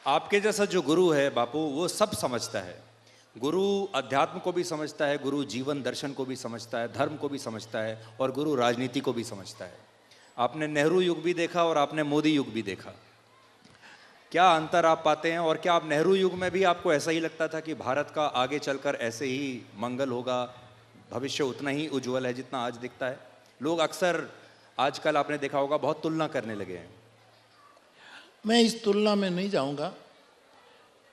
आपके जैसा जो गुरु है बापू, वो सब समझता है। गुरु अध्यात्म को भी समझता है, गुरु जीवन दर्शन को भी समझता है, धर्म को भी समझता है, और गुरु राजनीति को भी समझता है। आपने नेहरू युग भी देखा और आपने मोदी युग भी देखा। क्या अंतर आप पाते हैं? और क्या आप नेहरू युग में भी आपको ऐसा ही लगता था कि भारत का आगे चलकर ऐसे ही मंगल होगा, भविष्य उतना ही उज्जवल है जितना आज दिखता है? लोग अक्सर आजकल आपने देखा होगा बहुत तुलना करने लगे हैं। मैं इस तुलना में नहीं जाऊंगा,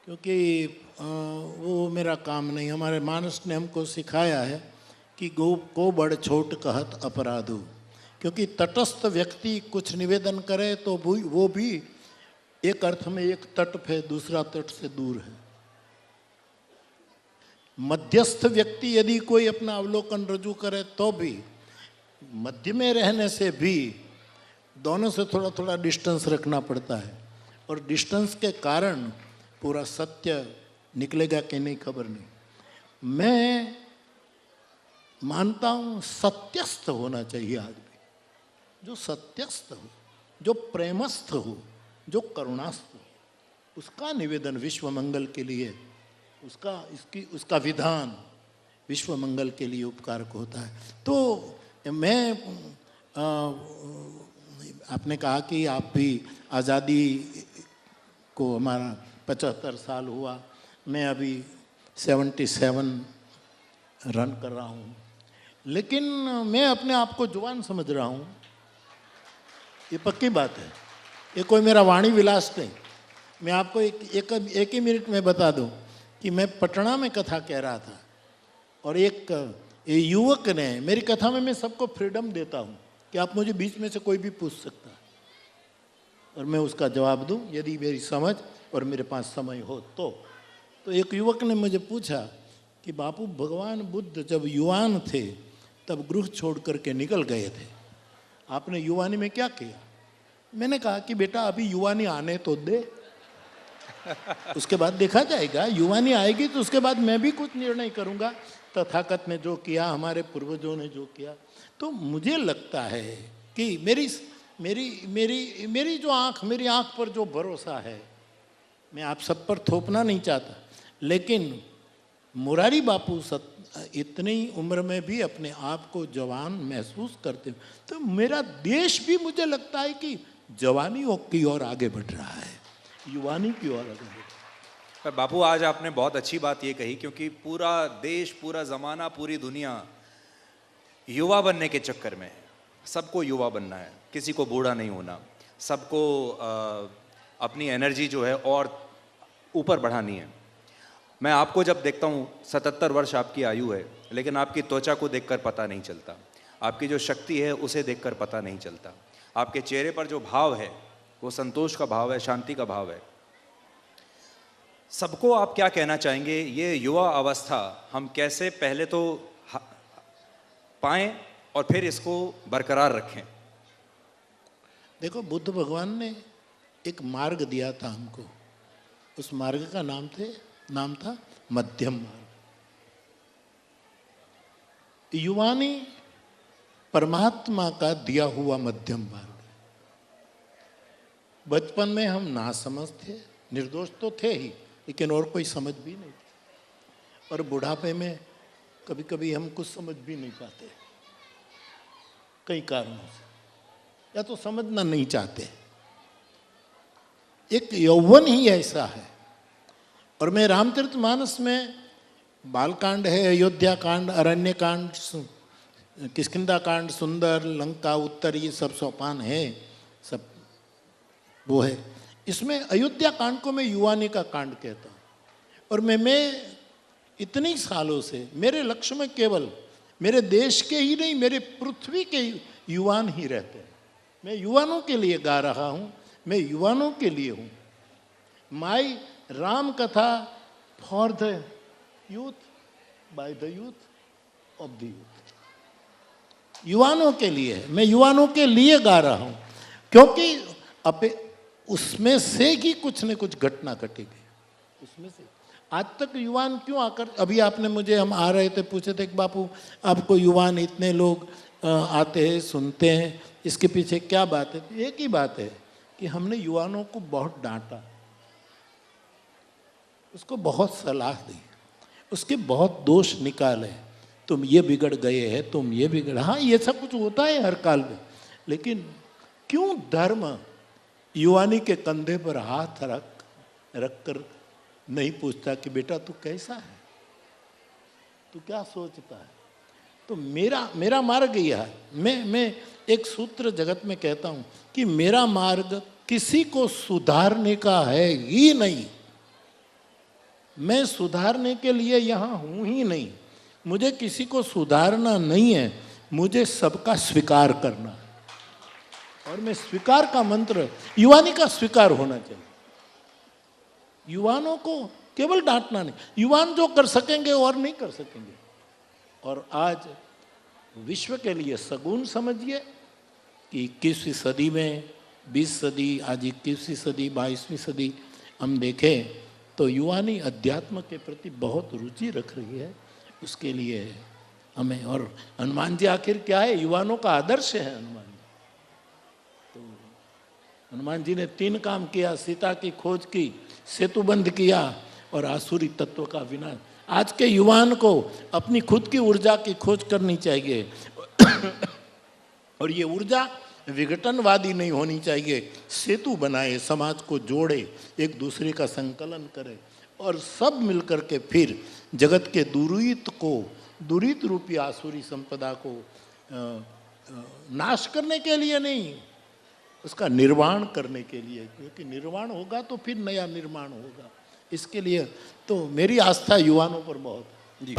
क्योंकि वो मेरा काम नहीं। हमारे मानस ने हमको सिखाया है कि गो को बड़ छोट कहत अपराधो, क्योंकि तटस्थ व्यक्ति कुछ निवेदन करे तो वो भी एक अर्थ में एक तट पे दूसरा तट से दूर है। मध्यस्थ व्यक्ति यदि कोई अपना अवलोकन रजू करे तो भी मध्य में रहने से भी दोनों से थोड़ा थोड़ा डिस्टेंस रखना पड़ता है, और डिस्टेंस के कारण पूरा सत्य निकलेगा कि नहीं खबर नहीं। मैं मानता हूँ सत्यस्थ होना चाहिए आदमी, जो सत्यस्थ हो, जो प्रेमस्थ हो, जो करुणास्थ हो। उसका निवेदन विश्व मंगल के लिए, उसका विधान विश्व मंगल के लिए उपकारक होता है। तो मैं आपने कहा कि आप भी आज़ादी को, हमारा 75 साल हुआ, मैं अभी 77 रन कर रहा हूँ, लेकिन मैं अपने आप को जवान समझ रहा हूँ। ये पक्की बात है, ये कोई मेरा वाणी विलास नहीं। मैं आपको एक ही मिनट में बता दूं कि मैं पटना में कथा कह रहा था, और एक युवक ने मेरी कथा में, मैं सबको फ्रीडम देता हूँ कि आप मुझे बीच में से कोई भी पूछ सकता है और मैं उसका जवाब दूं यदि मेरी समझ और मेरे पास समय हो तो एक युवक ने मुझे पूछा कि बापू, भगवान बुद्ध जब युवान थे तब गृह छोड़ करके निकल गए थे, आपने युवानी में क्या किया? मैंने कहा कि बेटा अभी युवानी आने तो दे, उसके बाद देखा जाएगा। युवानी आएगी तो उसके बाद मैं भी कुछ निर्णय करूंगा। तथागत ने जो किया, हमारे पूर्वजों ने जो किया, तो मुझे लगता है कि मेरी जो आँख, मेरी आँख पर जो भरोसा है, मैं आप सब पर थोपना नहीं चाहता, लेकिन मुरारी बापू इतनी उम्र में भी अपने आप को जवान महसूस करते हैं, तो मेरा देश भी मुझे लगता है कि जवानी की ओर आगे बढ़ रहा है, युवानी की ओर आगे बढ़ रहा है। पर बापू, आज आपने बहुत अच्छी बात ये कही, क्योंकि पूरा देश, पूरा ज़माना, पूरी दुनिया युवा बनने के चक्कर में है। सबको युवा बनना है, किसी को बूढ़ा नहीं होना, सबको अपनी एनर्जी जो है और ऊपर बढ़ानी है। मैं आपको जब देखता हूँ, 77 वर्ष आपकी आयु है, लेकिन आपकी त्वचा को देखकर पता नहीं चलता, आपकी जो शक्ति है उसे देखकर पता नहीं चलता। आपके चेहरे पर जो भाव है वो संतोष का भाव है, शांति का भाव है। सबको आप क्या कहना चाहेंगे? ये युवा अवस्था हम कैसे पहले तो पाएं और फिर इसको बरकरार रखें? देखो, बुद्ध भगवान ने एक मार्ग दिया था हमको, उस मार्ग का नाम था मध्यम मार्ग। युवानी परमात्मा का दिया हुआ मध्यम मार्ग। बचपन में हम नासमझ थे, निर्दोष तो थे ही, लेकिन और कोई समझ भी नहीं थी, और बुढ़ापे में कभी कभी हम कुछ समझ भी नहीं पाते, कई कारणों से, या तो समझना नहीं चाहते। एक यौवन ही ऐसा है। और मैं रामचरितमानस में बालकांड है, अयोध्या कांड, अरण्य कांड, किष्किंधा कांड, सुंदर, लंका उत्तर, ये सब सोपान है, सब वो है। इसमें अयोध्या कांड को मैं युवानी का कांड कहता हूँ। और मैं इतने सालों से मेरे लक्ष्य में केवल मेरे देश के ही नहीं, मेरे पृथ्वी के युवान ही रहते हैं। मैं युवानों के लिए गा रहा हूँ, मैं युवानों के लिए हूँ। My Ram katha for the youth, by the youth of the youth. युवानों के लिए है, मैं युवानों के लिए गा रहा हूँ, क्योंकि उसमें से ही कुछ न कुछ घटना घटेगी। उसमें से आज तक युवान क्यों आकर, अभी आपने मुझे, हम आ रहे थे, पूछे थे कि बापू आपको युवान इतने लोग आते हैं, सुनते हैं, इसके पीछे क्या बात है? एक ही बात है कि हमने युवानों को बहुत डांटा, उसको बहुत सलाह दी, उसके बहुत दोष निकाले, तुम ये बिगड़ गए हैं, तुम ये बिगड़, हाँ ये सब कुछ होता है हर काल में, लेकिन क्यों धर्म युवानी के कंधे पर हाथ रख कर नहीं पूछता कि बेटा तू कैसा है, तू क्या सोचता है। तो मेरा मार्ग यह है, मैं एक सूत्र जगत में कहता हूं कि मेरा मार्ग किसी को सुधारने का है ही नहीं, मैं सुधारने के लिए यहाँ हूं ही नहीं, मुझे किसी को सुधारना नहीं है, मुझे सबका स्वीकार करना है। और मैं स्वीकार का मंत्र, युवानी का स्वीकार होना चाहिए। युवानों को केवल डांटना नहीं, युवान जो कर सकेंगे और नहीं कर सकेंगे। और आज विश्व के लिए सगुन समझिए कि 21वीं सदी में, 20 सदी, आज 21वीं सदी, 22वीं सदी हम देखें तो युवानी अध्यात्म के प्रति बहुत रुचि रख रही है। उसके लिए हमें, और हनुमान जी आखिर क्या है, युवानों का आदर्श है हनुमान जी। तो हनुमान जी ने 3 काम किया, सीता की खोज की, सेतु बंद किया और आसुरी तत्व का विनाश। आज के युवान को अपनी खुद की ऊर्जा की खोज करनी चाहिए और ये ऊर्जा विघटनवादी नहीं होनी चाहिए, सेतु बनाए, समाज को जोड़े, एक दूसरे का संकलन करे और सब मिलकर के फिर जगत के दुरीत रूपी आसुरी संपदा को नाश करने के लिए नहीं, उसका निर्माण करने के लिए, क्योंकि निर्माण होगा तो फिर नया निर्माण होगा। इसके लिए तो मेरी आस्था युवानों पर बहुत है जी।